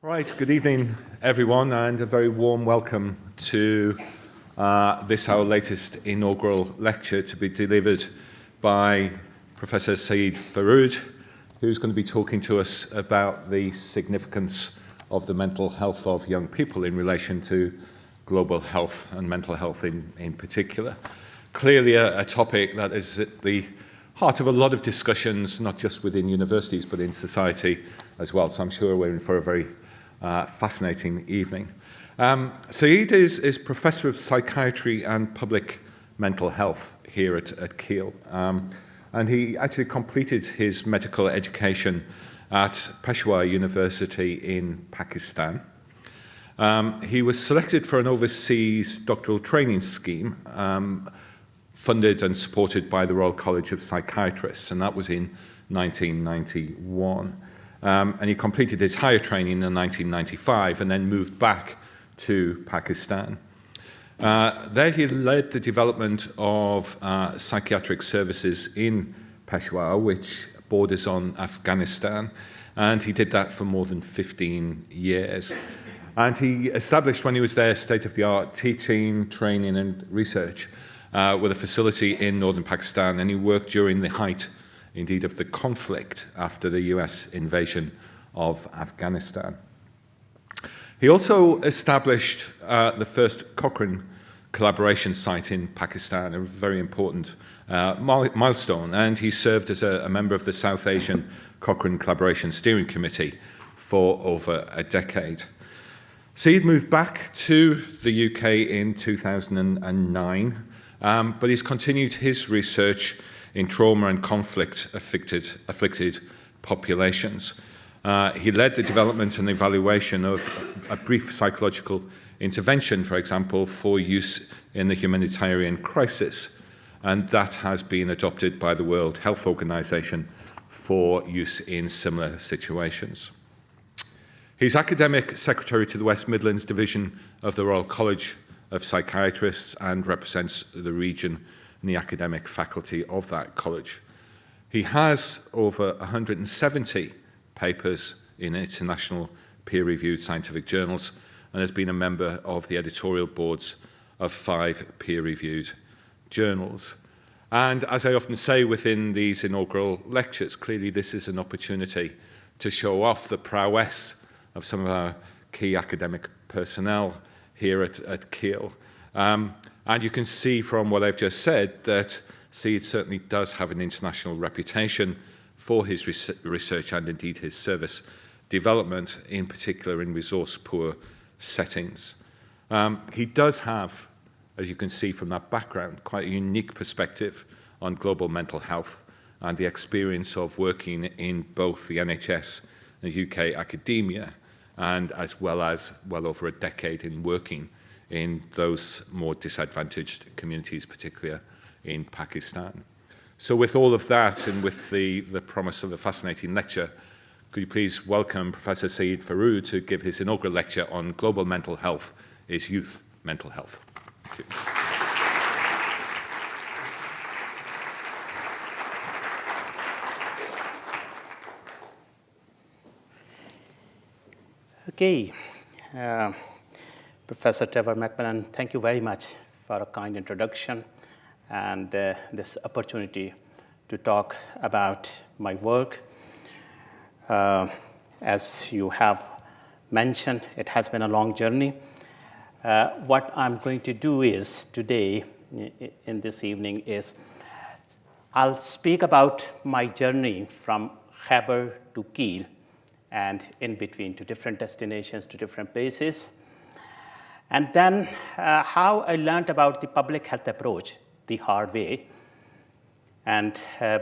Right, good evening everyone, and a very warm welcome to this, our latest inaugural lecture, to be delivered by Professor Saeed Farooq, who's going to be talking to us about the significance of the mental health of young people in relation to global health and mental health in particular. Clearly a topic that is at the heart of a lot of discussions, not just within universities but in society as well, so I'm sure we're in for a very fascinating evening. Saeed is Professor of Psychiatry and Public Mental Health here at Keele. And he actually completed his medical education at Peshawar University in Pakistan. He was selected for an overseas doctoral training scheme funded and supported by the Royal College of Psychiatrists, and that was in 1991. And he completed his higher training in 1995 and then moved back to Pakistan. There he led the development of psychiatric services in Peshawar, which borders on Afghanistan, and he did that for more than 15 years. And he established, when he was there, state-of-the-art teaching, training and research with a facility in northern Pakistan, and he worked during the height indeed of the conflict after the US invasion of Afghanistan. He also established the first Cochrane collaboration site in Pakistan, a very important milestone, and he served as a member of the South Asian Cochrane Collaboration Steering Committee for over a decade. Saeed moved back to the UK in 2009, but he's continued his research in trauma and conflict-afflicted populations. He led the development and evaluation of a brief psychological intervention, for example, for use in the humanitarian crisis, and that has been adopted by the World Health Organization for use in similar situations. He's academic secretary to the West Midlands Division of the Royal College of Psychiatrists and represents the region in the academic faculty of that college. He has over 170 papers in international peer-reviewed scientific journals and has been a member of the editorial boards of 5 peer-reviewed journals. And as I often say within these inaugural lectures, clearly this is an opportunity to show off the prowess of some of our key academic personnel here at Keele. And you can see from what I've just said that Saeed certainly does have an international reputation for his research and indeed his service development, in particular in resource-poor settings. He does have, as you can see from that background, quite a unique perspective on global mental health and the experience of working in both the NHS and UK academia, and as well as well over a decade in working in those more disadvantaged communities, particularly in Pakistan. So with all of that and with the promise of a fascinating lecture, could you please welcome Professor Saeed Farooq to give his inaugural lecture on global mental health is youth mental health. Thank you. Okay. Professor Trevor Macmillan, thank you very much for a kind introduction and this opportunity to talk about my work. As you have mentioned, it has been a long journey. What I'm going to do is today, in this evening, is I'll speak about my journey from Khyber to Keele and in between to different destinations, to different places. And then how I learned about the public health approach the hard way. And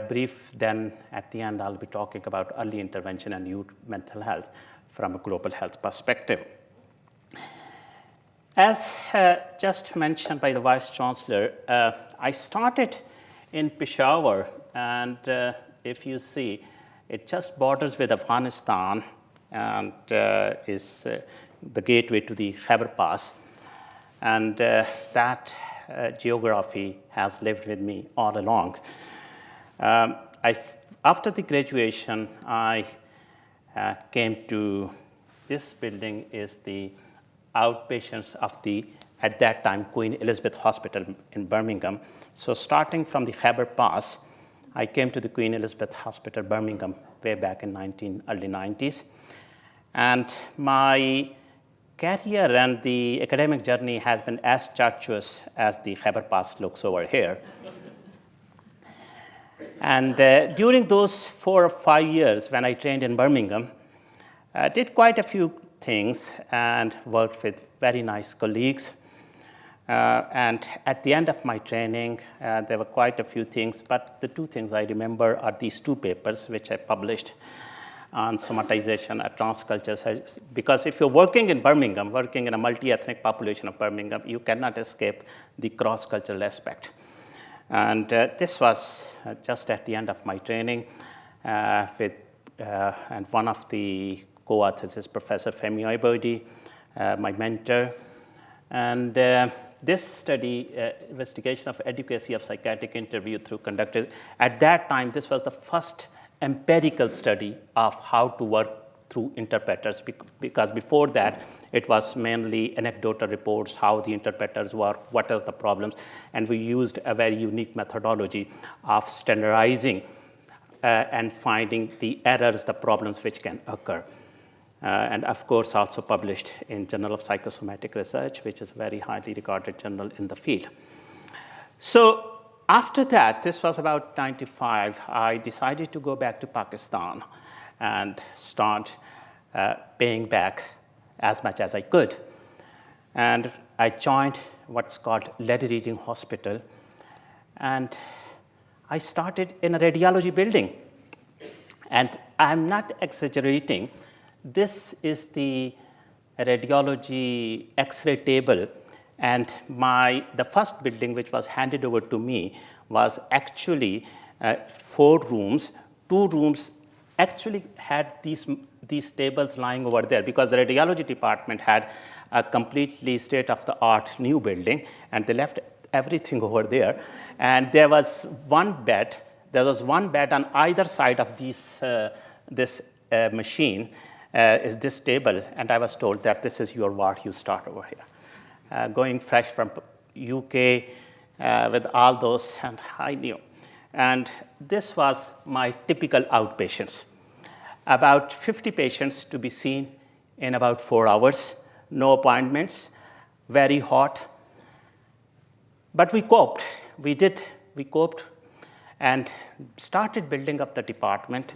brief, then at the end, I'll be talking about early intervention and youth mental health from a global health perspective. As just mentioned by the Vice Chancellor, I started in Peshawar, and if you see, it just borders with Afghanistan and is the gateway to the Khyber Pass. And that geography has lived with me all along. After the graduation, I came to this building is the outpatients of the, at that time, Queen Elizabeth Hospital in Birmingham. So starting from the Khyber Pass, I came to the Queen Elizabeth Hospital, Birmingham, way back in early 90s. And my career and the academic journey has been as tortuous as the Khyber Pass looks over here. And during those 4 or 5 years when I trained in Birmingham, I did quite a few things and worked with very nice colleagues. And at the end of my training, there were quite a few things, but the 2 things I remember are these 2 papers which I published on somatization at transculture. Because if you're working in Birmingham, working in a multi-ethnic population of Birmingham, you cannot escape the cross-cultural aspect. And this was just at the end of my training and one of the co-authors is Professor Femi Oibodi, my mentor. And this study, investigation of adequacy of psychiatric interview through conducted, at that time, this was the first empirical study of how to work through interpreters, because before that, it was mainly anecdotal reports, how the interpreters work, what are the problems, and we used a very unique methodology of standardizing and finding the errors, the problems which can occur. And of course, also published in Journal of Psychosomatic Research, which is a very highly regarded journal in the field. So after that, this was about 95, I decided to go back to Pakistan and start paying back as much as I could. And I joined what's called Lead Reading Hospital. And I started in a radiology building. And I'm not exaggerating. This is the radiology X-ray table. And the first building which was handed over to me was actually 4 rooms. 2 rooms actually had these tables lying over there because the radiology department had a completely state-of-the-art new building, and they left everything over there. And there was one bed. There was one bed on either side of this machine, is this table, and I was told that this is your ward, you start over here. Going fresh from UK with all those, and I knew. And this was my typical outpatients. About 50 patients to be seen in about 4 hours, no appointments, very hot. But we coped. We coped and started building up the department.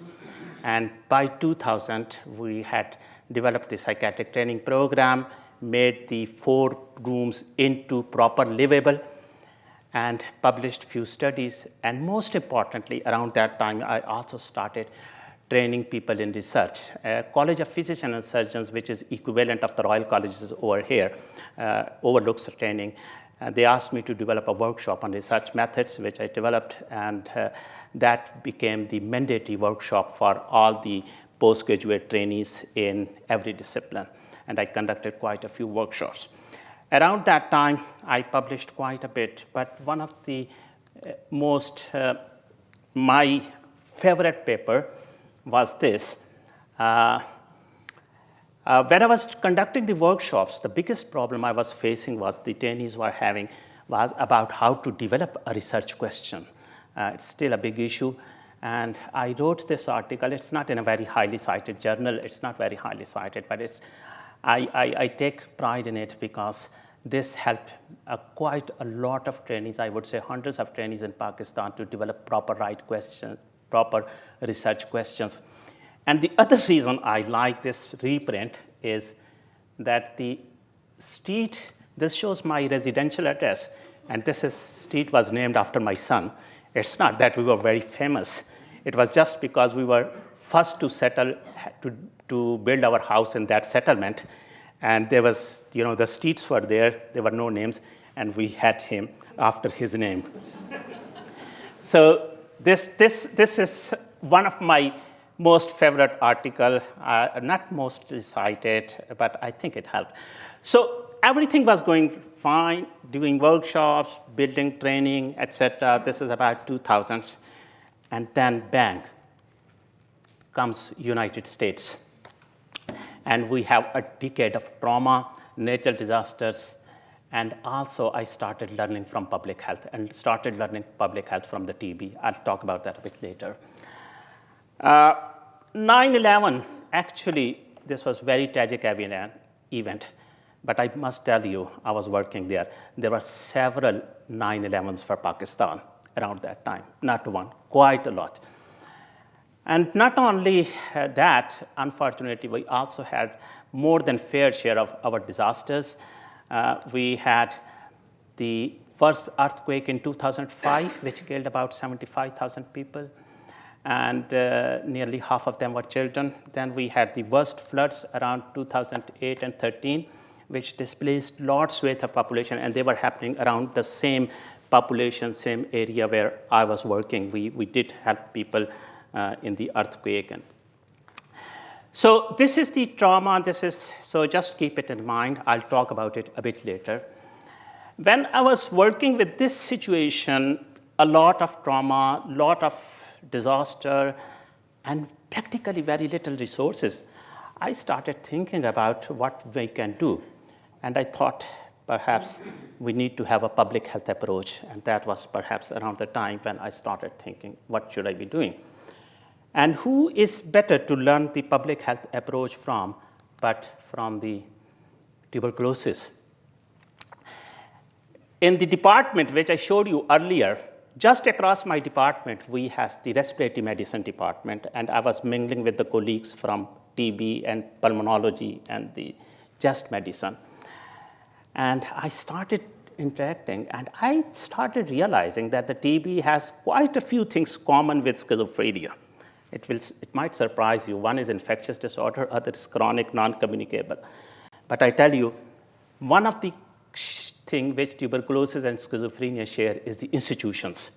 And by 2000, we had developed the psychiatric training program, made the 4 rooms into proper livable, and published few studies. And most importantly, around that time, I also started training people in research. College of Physicians and Surgeons, which is equivalent of the Royal Colleges over here, overlooks the training. They asked me to develop a workshop on research methods, which I developed, and that became the mandatory workshop for all the postgraduate trainees in every discipline. And I conducted quite a few workshops. Around that time, I published quite a bit, but one of the my favorite paper was this. When I was conducting the workshops, the biggest problem I was facing was the trainees were having was about how to develop a research question. It's still a big issue. And I wrote this article. It's not in a very highly cited journal. It's not very highly cited, but I take pride in it because this helped quite a lot of trainees, I would say hundreds of trainees in Pakistan, to develop proper research questions. And the other reason I like this reprint is that the street, this shows my residential address, and street was named after my son. It's not that we were very famous. It was just because we were first to settle, to build our house in that settlement. And there was, the streets were there were no names, and we had him after his name. So this is one of my most favorite article, not mostly cited, but I think it helped. So everything was going fine, doing workshops, building training, etc. This is about 2000s. And then bang, comes United States. And we have a decade of trauma, natural disasters, and also I started learning from public health and started learning public health from the TB. I'll talk about that a bit later. 9/11, actually, this was very tragic event, but I must tell you, I was working there. There were several 9/11s for Pakistan around that time, not one, quite a lot. And not only that, unfortunately, we also had more than fair share of our disasters. We had the first earthquake in 2005, which killed about 75,000 people, and nearly half of them were children. Then we had the worst floods around 2008 and 13, which displaced large swathe of population, and they were happening around the same population, same area where I was working. We did help people in the earthquake. And so this is the trauma. So just keep it in mind. I'll talk about it a bit later. When I was working with this situation, a lot of trauma, lot of disaster, and practically very little resources, I started thinking about what we can do. And I thought perhaps we need to have a public health approach. And that was perhaps around the time when I started thinking, what should I be doing? And who is better to learn the public health approach from, but from the tuberculosis? In the department which I showed you earlier, just across my department, we have the respiratory medicine department, and I was mingling with the colleagues from TB and pulmonology and the chest medicine. And I started interacting, and I started realizing that the TB has quite a few things common with schizophrenia. It might surprise you. One is infectious disorder, other is chronic non-communicable. But I tell you, one of the things which tuberculosis and schizophrenia share is the institutions.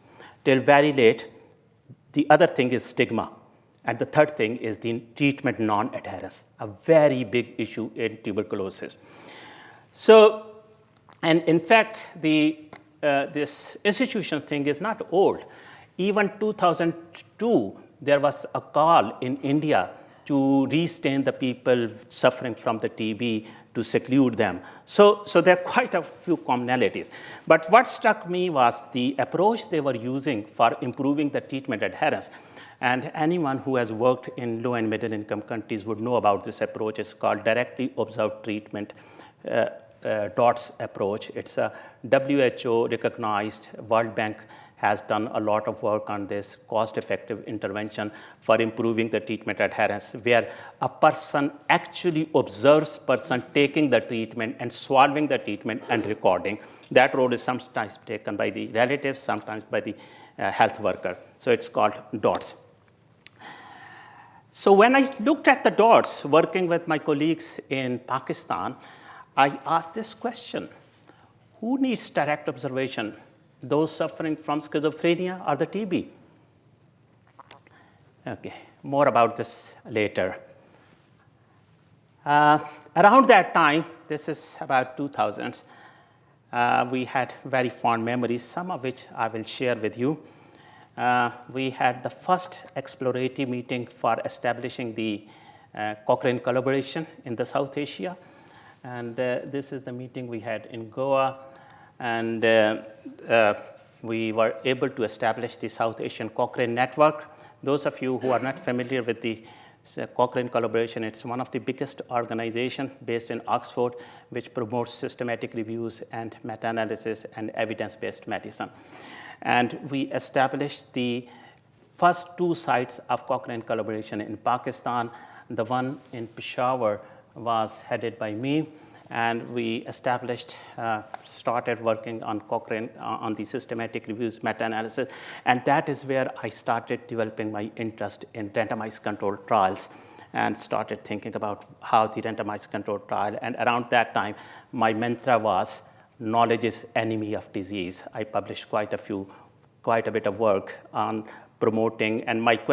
Till very late, the other thing is stigma. And the third thing is the treatment non-adherence, a very big issue in tuberculosis. So, and in fact, this institution thing is not old. Even 2002, there was a call in India to restain the people suffering from the TB, to seclude them. So there are quite a few commonalities. But what struck me was the approach they were using for improving the treatment adherence. And anyone who has worked in low and middle income countries would know about this approach. It's called directly observed treatment DOTS approach. It's a WHO recognized. World Bank has done a lot of work on this cost-effective intervention for improving the treatment adherence, where a person actually observes person taking the treatment and swallowing the treatment and recording. That role is sometimes taken by the relatives, sometimes by the health worker. So it's called DOTS. So when I looked at the DOTS, working with my colleagues in Pakistan, I asked this question: who needs direct observation? Those suffering from schizophrenia or the TB? Okay, more about this later. Around that time, this is about 2000s, we had very fond memories, some of which I will share with you. We had the first exploratory meeting for establishing the Cochrane collaboration in the South Asia. And this is the meeting we had in Goa. And we were able to establish the South Asian Cochrane Network. Those of you who are not familiar with the Cochrane collaboration, it's one of the biggest organizations based in Oxford, which promotes systematic reviews and meta-analysis and evidence-based medicine. And we established the first 2 sites of Cochrane collaboration in Pakistan. The one in Peshawar was headed by me. And we started working on Cochrane, on the systematic reviews, meta-analysis. And that is where I started developing my interest in randomized controlled trials and started thinking about how the randomized controlled trial. And around that time, my mantra was, knowledge is enemy of disease. I published quite a bit of work on promoting, and it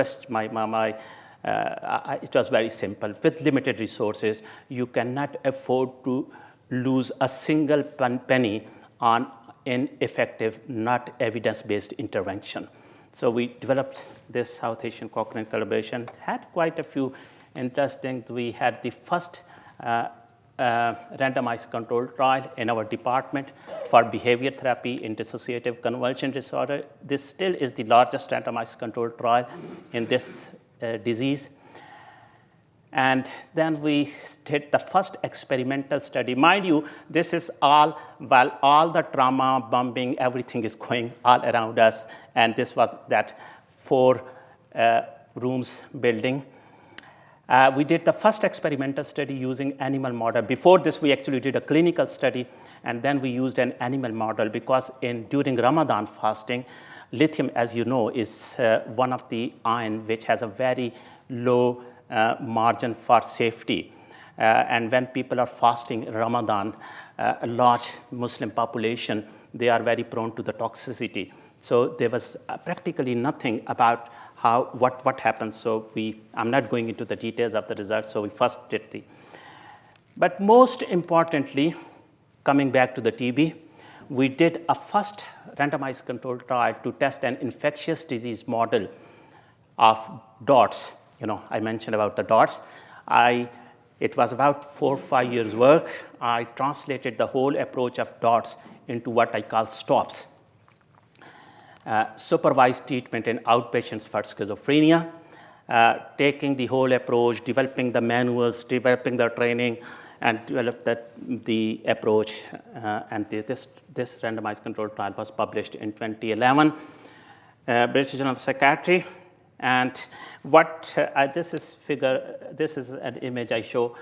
was very simple. With limited resources, you cannot afford to lose a single penny on ineffective, not evidence-based intervention. So we developed this South Asian Cochrane collaboration, had quite a few interesting, we had the first randomized controlled trial in our department for behavior therapy in dissociative convulsion disorder. This still is the largest randomized controlled trial in this disease. And then we did the first experimental study. Mind you, this is all while all the trauma, bombing, everything is going all around us. And this was that 4 rooms building. We did the first experimental study using animal model. Before this, we actually did a clinical study, and then we used an animal model because during Ramadan fasting, lithium, as you know, is one of the ion which has a very low margin for safety. And when people are fasting in Ramadan, a large Muslim population, they are very prone to the toxicity. So there was practically nothing about what happens. So I'm not going into the details of the results. So we first did but most importantly, coming back to the TB, we did a first randomized controlled trial to test an infectious disease model of DOTS. I mentioned about the DOTS. It was about 4 or 5 years work. I translated the whole approach of DOTS into what I call STOPS. Supervised treatment in outpatients for schizophrenia, taking the whole approach, developing the manuals, developing the training, and develop the approach. And this randomized controlled trial was published in 2011, British Journal of Psychiatry. And this is an image I show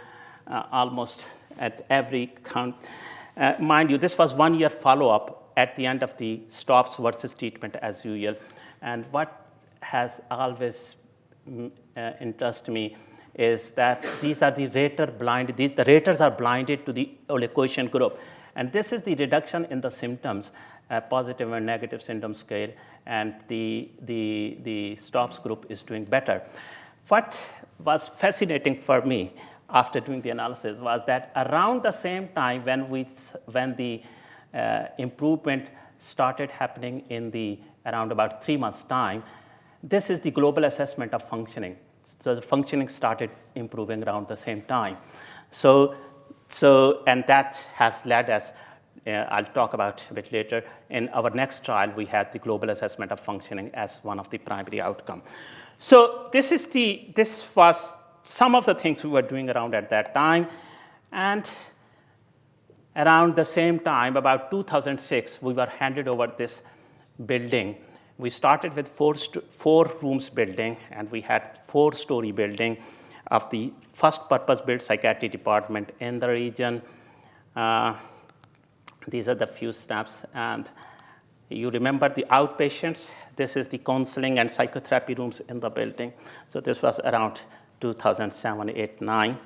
almost at every count. Mind you, this was 1 year follow-up at the end of the stops versus treatment as usual. And what has always interested me is that these are the the raters are blinded to the oligoquotient group. And this is the reduction in the symptoms, positive and negative symptom scale, and the stops group is doing better. What was fascinating for me after doing the analysis was that around the same time when the improvement started happening around about 3 months' time, this is the global assessment of functioning. So the functioning started improving around the same time. And that has led us, I'll talk about a bit later, in our next trial, we had the global assessment of functioning as one of the primary outcomes. So this was some of the things we were doing around at that time. And around the same time, about 2006, we were handed over this building. We started with 4 rooms building, and we had 4-story building of the first purpose-built psychiatry department in the region. These are the few steps. And you remember the outpatients. This is the counseling and psychotherapy rooms in the building. So this was around 2007, 8, 9.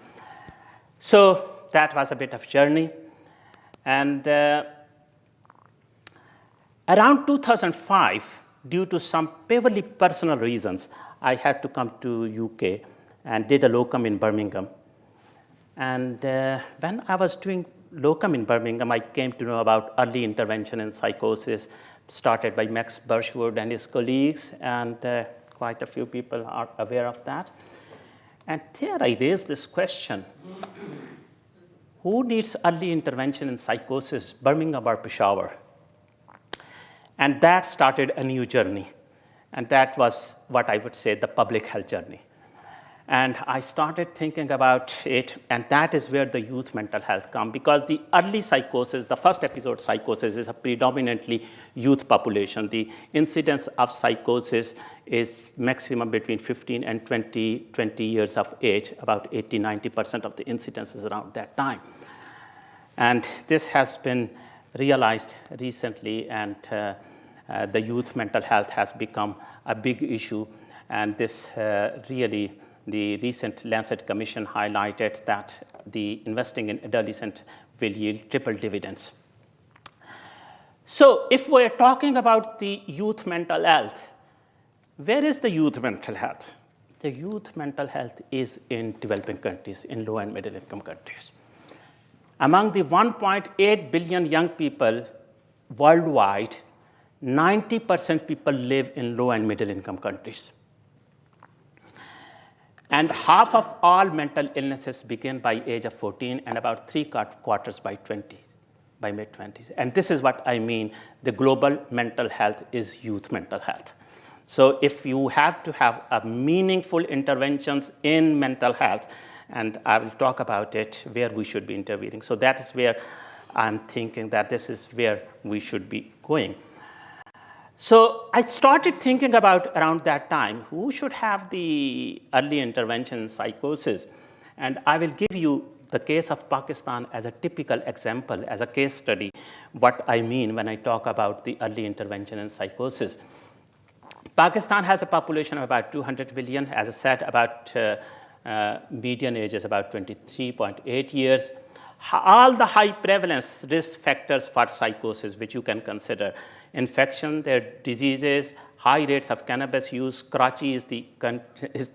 So that was a bit of journey. And around 2005, due to some purely personal reasons, I had to come to UK and did a locum in Birmingham. And when I was doing locum in Birmingham, I came to know about early intervention in psychosis, started by Max Birchwood and his colleagues, and quite a few people are aware of that. And there I raised this question: who needs early intervention in psychosis, Birmingham or Peshawar? And that started a new journey. And that was what I would say the public health journey. And I started thinking about it, and that is where the youth mental health comes, because the early psychosis, the first episode psychosis, is a predominantly youth population. The incidence of psychosis is maximum between 15 and 20 years of age. About 80-90% of the incidence is around that time. And this has been realized recently, and the youth mental health has become a big issue. And this really, the recent Lancet Commission highlighted that the investing in adolescent will yield triple dividends. So if we're talking about the youth mental health, where is the youth mental health? The youth mental health is in developing countries, in low and middle income countries. Among the 1.8 billion young people worldwide, 90% people live in low and middle income countries. And half of all mental illnesses begin by age of 14 and about 3/4 by mid-20s. And this is what I mean, the global mental health is youth mental health. So if you have to have a meaningful interventions in mental health, and I will talk about it, where we should be intervening. So that is where I'm thinking that this is where we should be going. So I started thinking about around that time, who should have the early intervention in psychosis? And I will give you the case of Pakistan as a typical example, as a case study, what I mean when I talk about the early intervention in psychosis. Pakistan has a population of about 200 million. As I said, about median age is about 23.8 years. All the high prevalence risk factors for psychosis, which you can consider: infection, their diseases, high rates of cannabis use. Karachi is the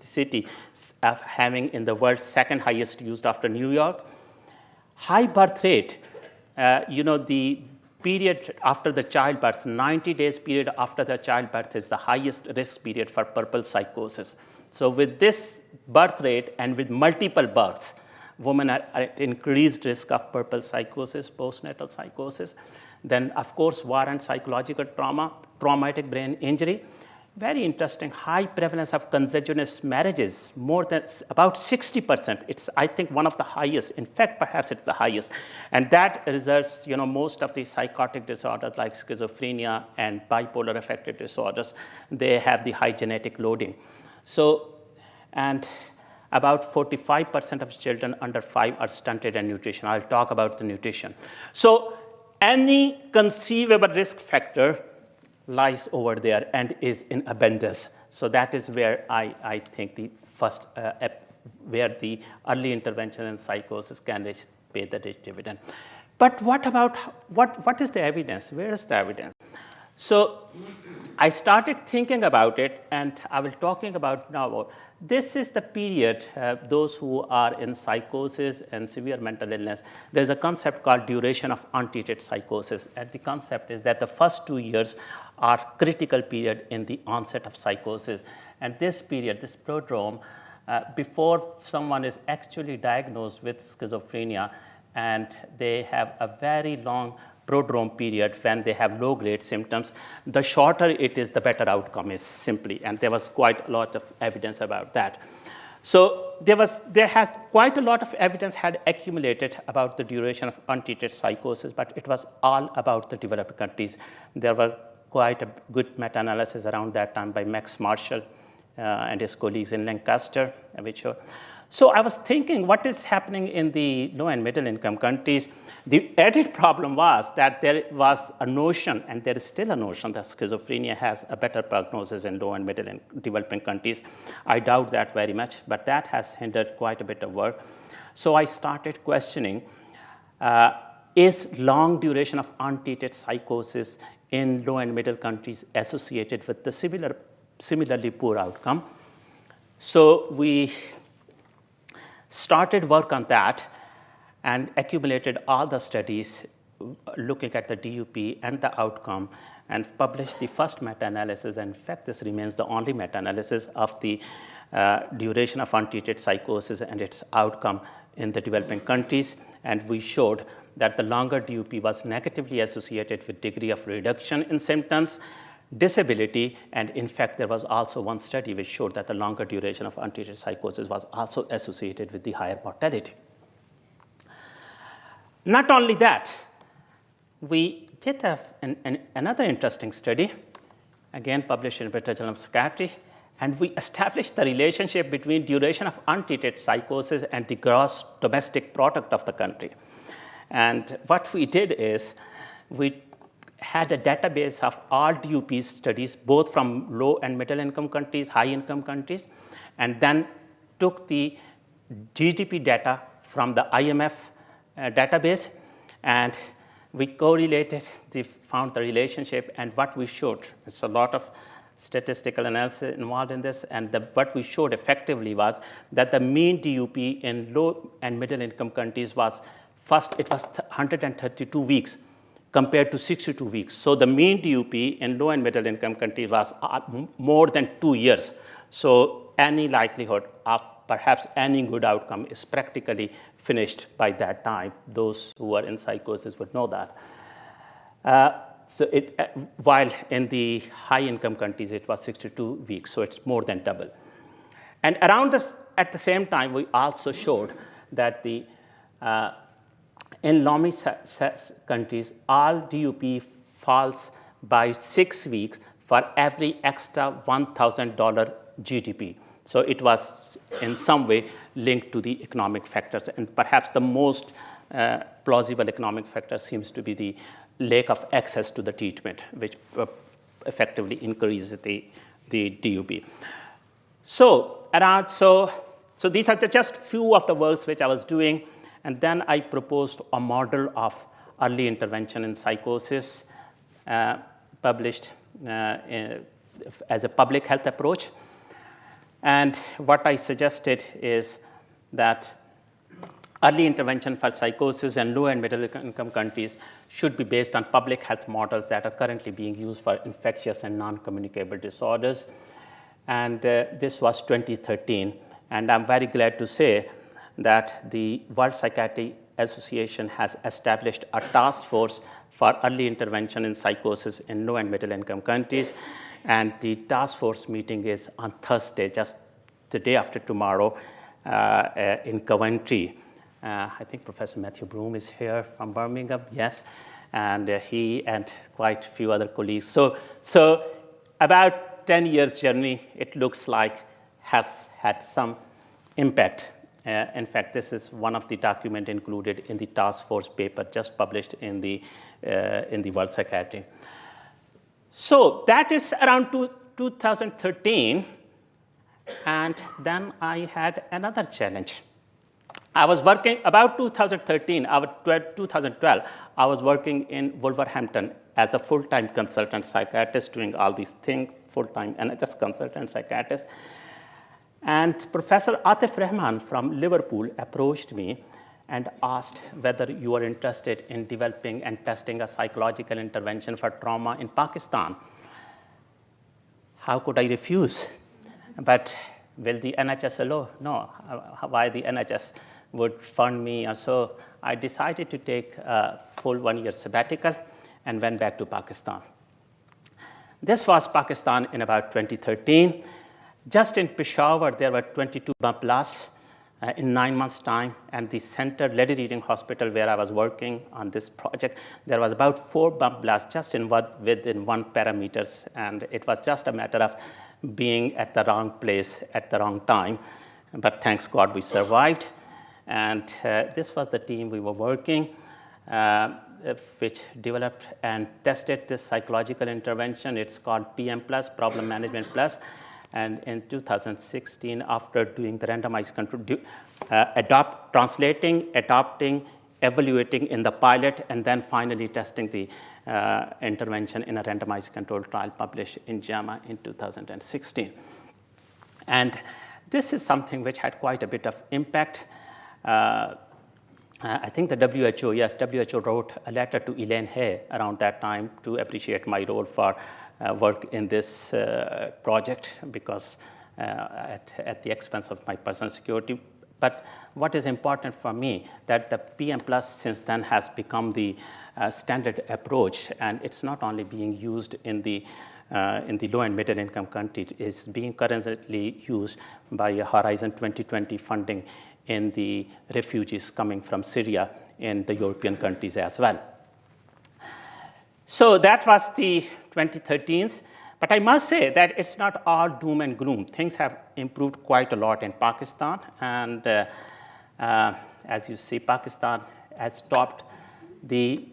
city of having in the world second highest used after New York. High birth rate, the period after the childbirth, 90 days period after the childbirth is the highest risk period for purple psychosis. So with this birth rate and with multiple births, women are at increased risk of purple psychosis, postnatal psychosis. Then, of course, war and psychological trauma, traumatic brain injury. Very interesting, high prevalence of consanguineous marriages, more than about 60%. It's, I think, one of the highest. In fact, perhaps it's the highest. And that results, most of the psychotic disorders like schizophrenia and bipolar affective disorders, they have the high genetic loading. So, and about 45% of children under 5 are stunted in nutrition. I'll talk about the nutrition. So any conceivable risk factor lies over there and is in abundance. So that is where I think the first, where the early intervention in psychosis can pay the rich dividend. But what about, what is the evidence? Where is the evidence? So I started thinking about it, and I will talking about now. This is the period, those who are in psychosis and severe mental illness, there's a concept called duration of untreated psychosis. And the concept is that the first 2 years are critical period in the onset of psychosis. And this period, this prodrome, before someone is actually diagnosed with schizophrenia, and they have a very long prodrome period when they have low-grade symptoms, the shorter it is, the better outcome is simply. And there was quite a lot of evidence about that. So there has quite a lot of evidence had accumulated about the duration of untreated psychosis, but it was all about the developed countries. There were quite a good meta-analysis around that time by Max Marshall and his colleagues in Lancaster, So I was thinking, what is happening in the low and middle income countries? The added problem was that there was a notion, and there is still a notion, that schizophrenia has a better prognosis in low and middle and developing countries. I doubt that very much, but that has hindered quite a bit of work. So I started questioning, is long duration of untreated psychosis in low and middle countries associated with the similarly poor outcome? So we started work on that and accumulated all the studies looking at the DUP and the outcome, and published the first meta-analysis. And in fact, this remains the only meta-analysis of the duration of untreated psychosis and its outcome in the developing countries. And we showed that the longer DUP was negatively associated with degree of reduction in symptoms, disability, and in fact, there was also one study which showed that the longer duration of untreated psychosis was also associated with the higher mortality. Not only that, we did have another interesting study, again published in British Journal of Psychiatry, and we established the relationship between duration of untreated psychosis and the gross domestic product of the country. And what we did is, we had a database of all DUP studies, both from low and middle income countries, high income countries, and then took the GDP data from the IMF database, and we correlated, found the relationship, and what we showed, it's a lot of statistical analysis involved in this, and what we showed effectively was that the mean DUP in low and middle income countries was, first it was 132 weeks compared to 62 weeks. So the mean DUP in low and middle income countries was more than 2 years. So any likelihood of perhaps any good outcome is practically finished by that time. Those who are in psychosis would know that. While in the high-income countries, it was 62 weeks, so it's more than double. And at the same time, we also showed that in LAMI countries, all DUP falls by 6 weeks for every extra $1,000 GDP. So it was in some way linked to the economic factors, and perhaps the most plausible economic factor seems to be the lack of access to the treatment, which effectively increases the DUP. So these are just few of the works which I was doing, and then I proposed a model of early intervention in psychosis, published as a public health approach. And what I suggested is that early intervention for psychosis in low and middle income countries should be based on public health models that are currently being used for infectious and non-communicable disorders. And this was 2013. And I'm very glad to say that the World Psychiatric Association has established a task force for early intervention in psychosis in low and middle income countries. And the task force meeting is on Thursday, just the day after tomorrow, in Coventry. I think Professor Matthew Broom is here from Birmingham, yes, and he and quite a few other colleagues. So about 10 years journey, it looks like has had some impact. In fact, this is one of the documents included in the task force paper just published in the World Psychiatry. So that is around 2013, and then I had another challenge. I was working about 2013, 2012, I was working in Wolverhampton as a full-time consultant psychiatrist, doing all these things full-time, and just consultant psychiatrist. And Professor Atif Rahman from Liverpool approached me and asked whether you are interested in developing and testing a psychological intervention for trauma in Pakistan. How could I refuse? But will the NHS allow? No, why the NHS would fund me? And so I decided to take a full 1-year sabbatical and went back to Pakistan. This was Pakistan in about 2013. Just in Peshawar, there were 22 bump blasts in 9 months' time, and the Center Lady Reading Hospital, where I was working on this project, there was about 4 bump blasts just within 1 parameters, and it was just a matter of being at the wrong place at the wrong time. But thanks God we survived, and this was the team we were working, which developed and tested this psychological intervention. It's called PM+, Problem Management Plus. And in 2016, after doing the randomized control, translating, adopting, evaluating in the pilot, and then finally testing the intervention in a randomized control trial published in JAMA in 2016. And this is something which had quite a bit of impact. I think the WHO wrote a letter to Elaine Hay around that time to appreciate my role for work in this project, because at the expense of my personal security. But what is important for me, that the PM+ since then has become the standard approach, and it's not only being used in the low and middle income countries, it's being currently used by Horizon 2020 funding in the refugees coming from Syria in the European countries as well. So that was the 2013s, but I must say that it's not all doom and gloom. Things have improved quite a lot in Pakistan, and as you see, Pakistan has topped the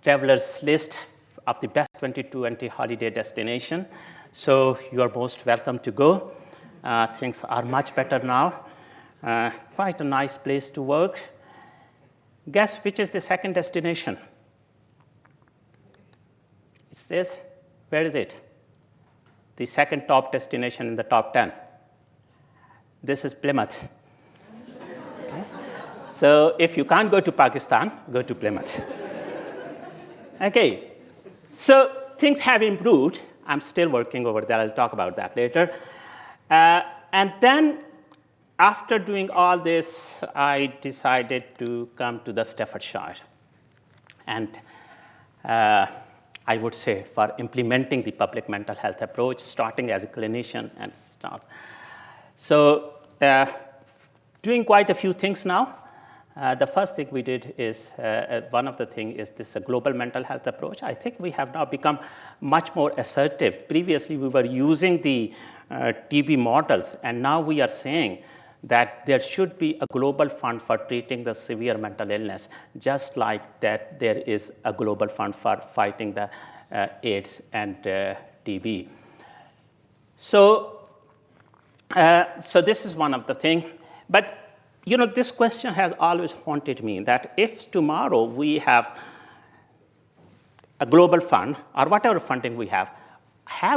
travelers list of the best 2020 holiday destination. So you are most welcome to go. Things are much better now. Quite a nice place to work. Guess which is the second destination? It's this. Where is it? The second top destination in the top 10. This is Plymouth. Okay. So if you can't go to Pakistan, go to Plymouth. Okay. So things have improved. I'm still working over there. I'll talk about that later. And then after doing all this, I decided to come to the Staffordshire. And I would say for implementing the public mental health approach, starting as a clinician and start. So doing quite a few things now. The first thing we did is, one of the things is this global mental health approach. I think we have now become much more assertive. Previously, we were using the TB models, and now we are saying that there should be a global fund for treating the severe mental illness, just like that there is a global fund for fighting the AIDS and TB. So this is one of the things. But this question has always haunted me, that if tomorrow we have a global fund or whatever funding we have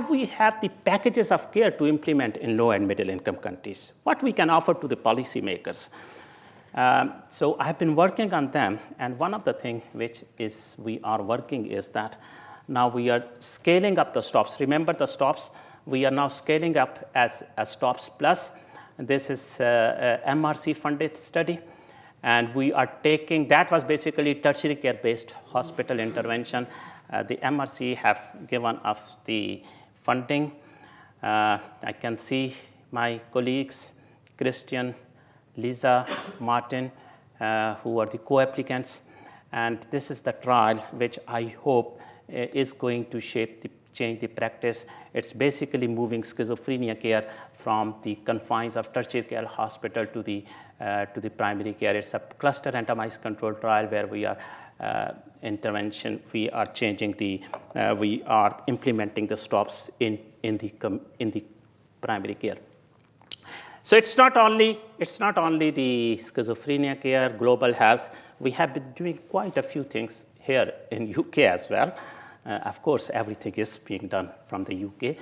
we have the packages of care to implement in low and middle income countries? What we can offer to the policymakers? So I've been working on them, and one of the things which is we are working is that now we are scaling up the STOPS. Remember the STOPS? We are now scaling up as a STOPS Plus. This is a MRC funded study, and we are taking, that was basically tertiary care based hospital intervention. The MRC have given us the funding. I can see my colleagues, Christian, Lisa, Martin, who are the co-applicants. And this is the trial which I hope is going to change the practice. It's basically moving schizophrenia care from the confines of tertiary care hospital to the primary care. It's a cluster randomized control trial where we are intervention. We are changing we are implementing the STOPS in the primary care. So it's not only the schizophrenia care, global health. We have been doing quite a few things here in UK as well. Of course, everything is being done from the UK.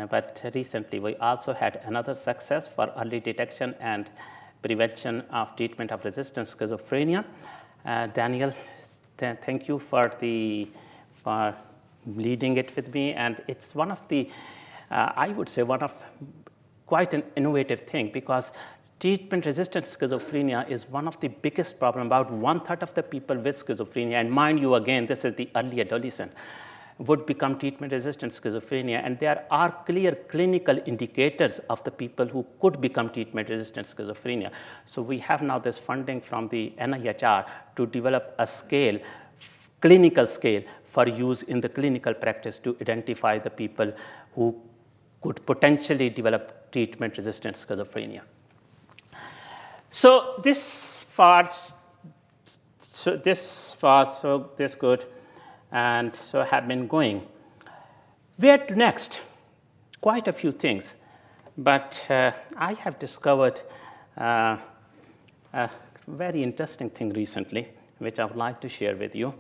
But recently, we also had another success for early detection and prevention of treatment of resistant schizophrenia. Daniel, thank you for leading it with me. And it's one of the, I would say, one of quite an innovative thing, because treatment-resistant schizophrenia is one of the biggest problems. About 1/3 of the people with schizophrenia, and mind you, again, this is the early adolescent, would become treatment-resistant schizophrenia. And there are clear clinical indicators of the people who could become treatment-resistant schizophrenia. So we have now this funding from the NIHR to develop a scale, clinical scale, for use in the clinical practice to identify the people who could potentially develop treatment-resistant schizophrenia. So this good, and so have been going. Where to next? Quite a few things, but I have discovered a very interesting thing recently, which I would like to share with you.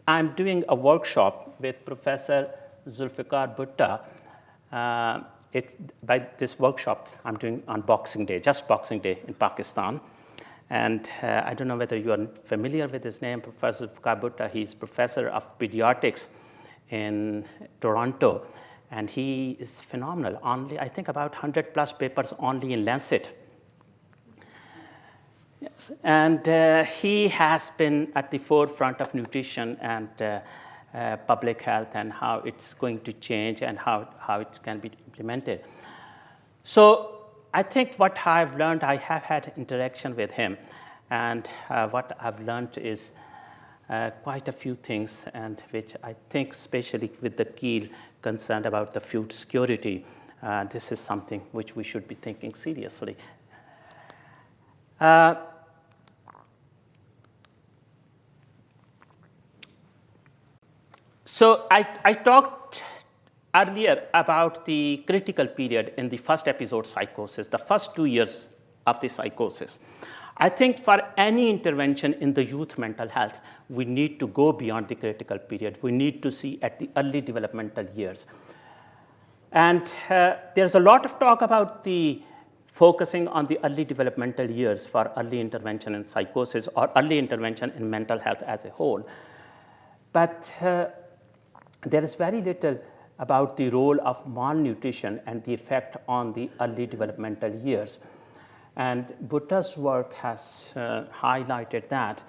I'm doing a workshop with Professor Zulfikar Bhutta. By this workshop I'm doing on Boxing Day, just Boxing Day in Pakistan. And I don't know whether you are familiar with his name, Professor Zulfikar Bhutta. He's professor of pediatrics in Toronto, and he is phenomenal. Only, I think, about 100+ papers only in Lancet. Yes, and he has been at the forefront of nutrition and public health, and how it's going to change and how it can be implemented. So I think what I've learned, I have had interaction with him, and what I've learned is quite a few things, and which I think, especially with the key concern about the food security, this is something which we should be thinking seriously. So I talked earlier about the critical period in the first episode psychosis, the first 2 years of the psychosis. I think for any intervention in the youth mental health, we need to go beyond the critical period. We need to see at the early developmental years. And there's a lot of talk about the focusing on the early developmental years for early intervention in psychosis or early intervention in mental health as a whole. But there is very little about the role of malnutrition and the effect on the early developmental years. And Butta's work has highlighted that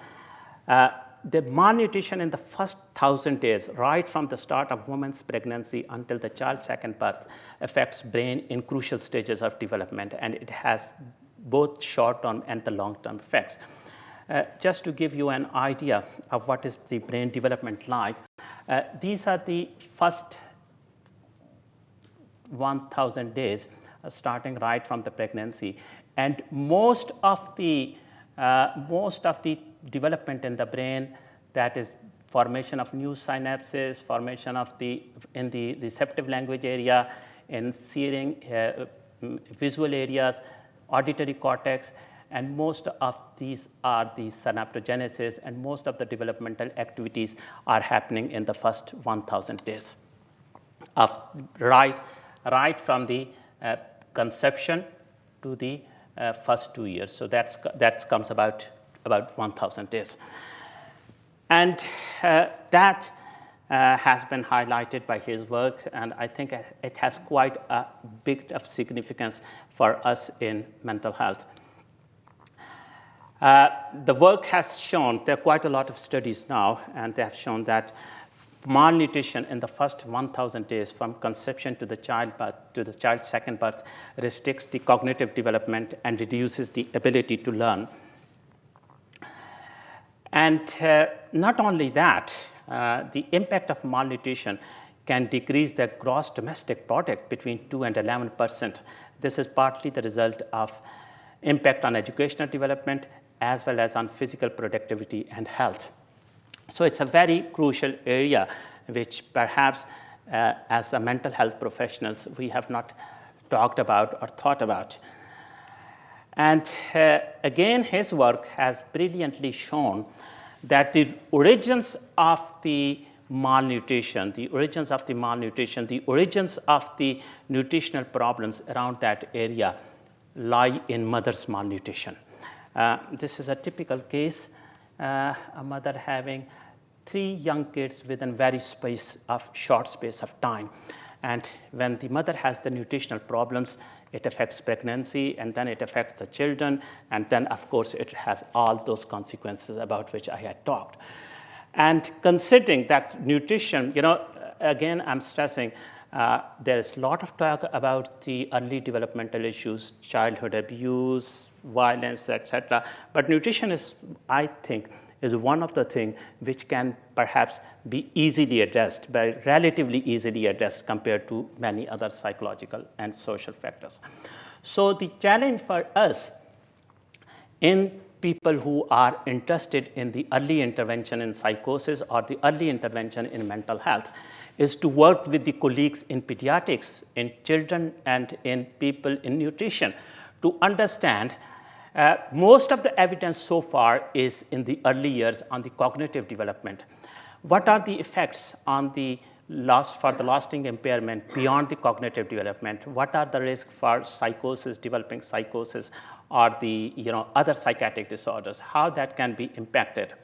the malnutrition in the first 1,000 days, right from the start of woman's pregnancy until the child's second birth, affects brain in crucial stages of development, and it has both short-term and the long-term effects. Just to give you an idea of what is the brain development like, these are the first 1,000 days, starting right from the pregnancy, and most of the development in the brain, that is formation of new synapses, formation of in the receptive language area, in seeing, visual areas, auditory cortex, and most of these are the synaptogenesis, and most of the developmental activities are happening in the first 1,000 days of right from the conception to the first 2 years. So that comes about 1,000 days. And that has been highlighted by his work, and I think it has quite a bit of significance for us in mental health. The work has shown, there are quite a lot of studies now, and they have shown that malnutrition in the first 1,000 days from conception to the child's second birth restricts the cognitive development and reduces the ability to learn. And not only that, the impact of malnutrition can decrease the gross domestic product between 2 and 11%. This is partly the result of impact on educational development as well as on physical productivity and health. So it's a very crucial area which perhaps as a mental health professionals we have not talked about or thought about. And again, his work has brilliantly shown that the origins of the malnutrition, the origins of the nutritional problems around that area lie in mother's malnutrition. This is a typical case, a mother having 3 young kids within very short space of time. And when the mother has the nutritional problems, it affects pregnancy, and then it affects the children, and then, of course, it has all those consequences about which I had talked. And considering that nutrition, again, I'm stressing, there is a lot of talk about the early developmental issues, childhood abuse, violence, etc. But nutrition is, I think, is one of the things which can perhaps be easily addressed, relatively easily addressed compared to many other psychological and social factors. So the challenge for us in people who are interested in the early intervention in psychosis or the early intervention in mental health is to work with the colleagues in pediatrics, in children, and in people in nutrition to understand. Most of the evidence so far is in the early years on the cognitive development. What are the effects on the lasting impairment beyond the cognitive development? What are the risks for psychosis, developing psychosis, or the other psychiatric disorders? How that can be impacted?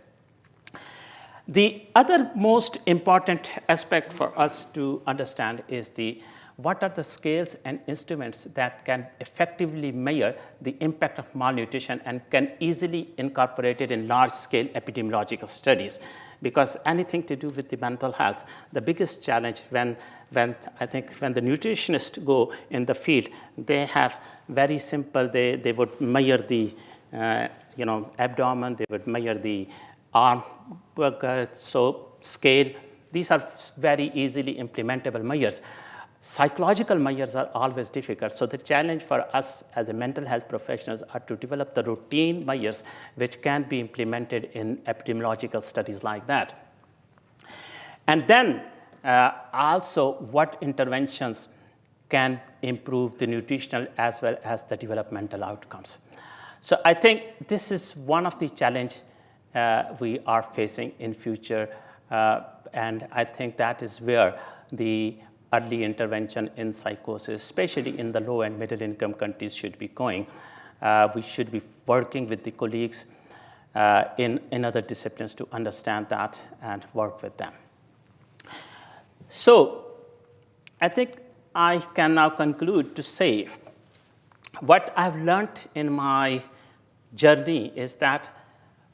The other most important aspect for us to understand is what are the scales and instruments that can effectively measure the impact of malnutrition and can easily incorporate it in large-scale epidemiological studies. Because anything to do with the mental health, the biggest challenge when the nutritionists go in the field, they have very simple, they would measure the abdomen, they would measure the arm, so scale. These are very easily implementable measures. Psychological measures are always difficult. So the challenge for us as a mental health professionals are to develop the routine measures which can be implemented in epidemiological studies like that. And then also what interventions can improve the nutritional as well as the developmental outcomes. So I think this is one of the challenges we are facing in future. And I think that is where the early intervention in psychosis, especially in the low and middle income countries, should be going. We should be working with the colleagues in other disciplines to understand that and work with them. So I think I can now conclude to say what I've learned in my journey is that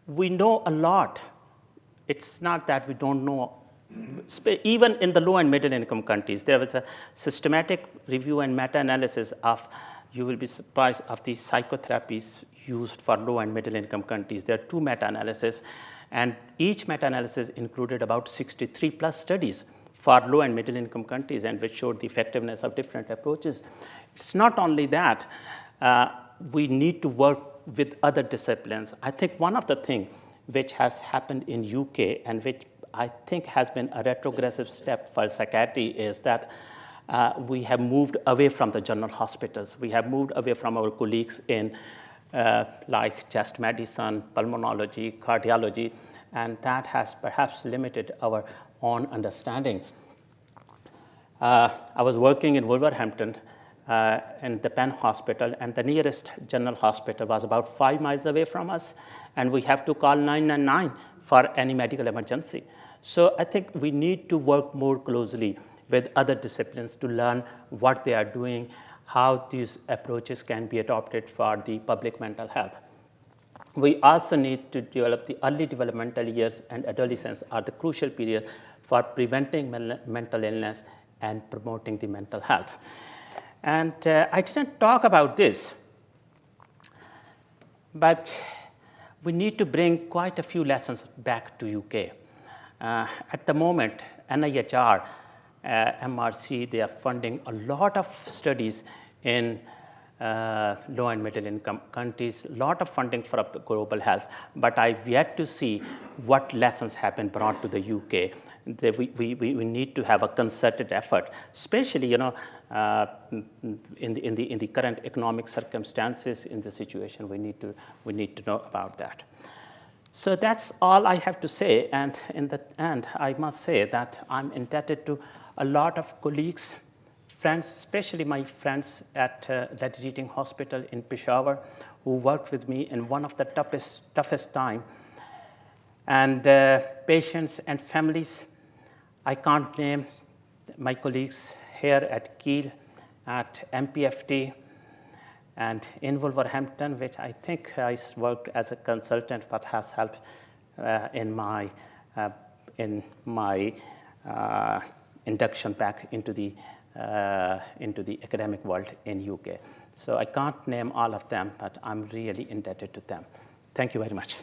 we know a lot. It's not that we don't know. Even in the low and middle income countries, there was a systematic review and meta-analysis of, you will be surprised, of the psychotherapies used for low and middle income countries. There are 2 meta-analyses, and each meta-analysis included about 63 plus studies for low and middle income countries, and which showed the effectiveness of different approaches. It's not only that, we need to work with other disciplines. I think one of the things which has happened in UK and which I think has been a retrogressive step for psychiatry is that we have moved away from the general hospitals. We have moved away from our colleagues in like chest medicine, pulmonology, cardiology, and that has perhaps limited our own understanding. I was working in Wolverhampton in the Penn Hospital, and the nearest general hospital was about 5 miles away from us, and we have to call 999 for any medical emergency. So I think we need to work more closely with other disciplines to learn what they are doing, how these approaches can be adopted for the public mental health. We also need to develop the early developmental years, and adolescence are the crucial period for preventing mental illness and promoting the mental health. And I didn't talk about this, but we need to bring quite a few lessons back to UK. At the moment, NIHR, MRC, they are funding a lot of studies in low and middle income countries, a lot of funding for the global health, but I've yet to see what lessons have been brought to the UK. We need to have a concerted effort, especially in the current economic circumstances, in the situation. We need to know about that. So that's all I have to say, and in the end, I must say that I'm indebted to a lot of colleagues, friends, especially my friends at Let's Eating Hospital in Peshawar, who worked with me in one of the toughest time, and patients and families. I can't name my colleagues here at Kiel, at MPFT, and in Wolverhampton, which I think I worked as a consultant, but has helped in my induction back into the academic world in UK. So I can't name all of them, but I'm really indebted to them. Thank you very much.